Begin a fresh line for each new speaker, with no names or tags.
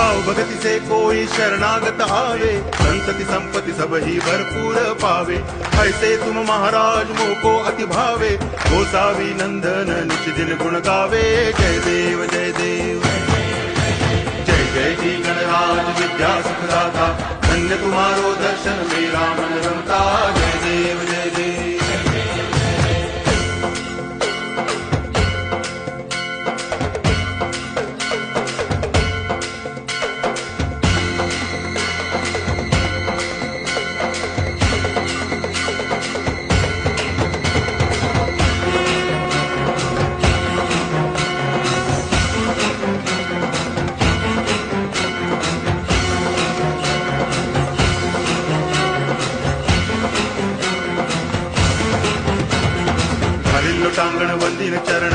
भाव भगतीचे कोई शरणागत आवे, संतति संपत्ति सब ही भरपूर पावे। ऐसे तुम महाराज मोको अति भावे, गोसावी नंदन निच दिन गुण गावे। जय देव जय देव जय जय जी गणराज विद्या सुखदाता, धन्य तुम्हारो दर्शन मेरा मन रमता। जय देव जय देव टांगण वंदिन चरण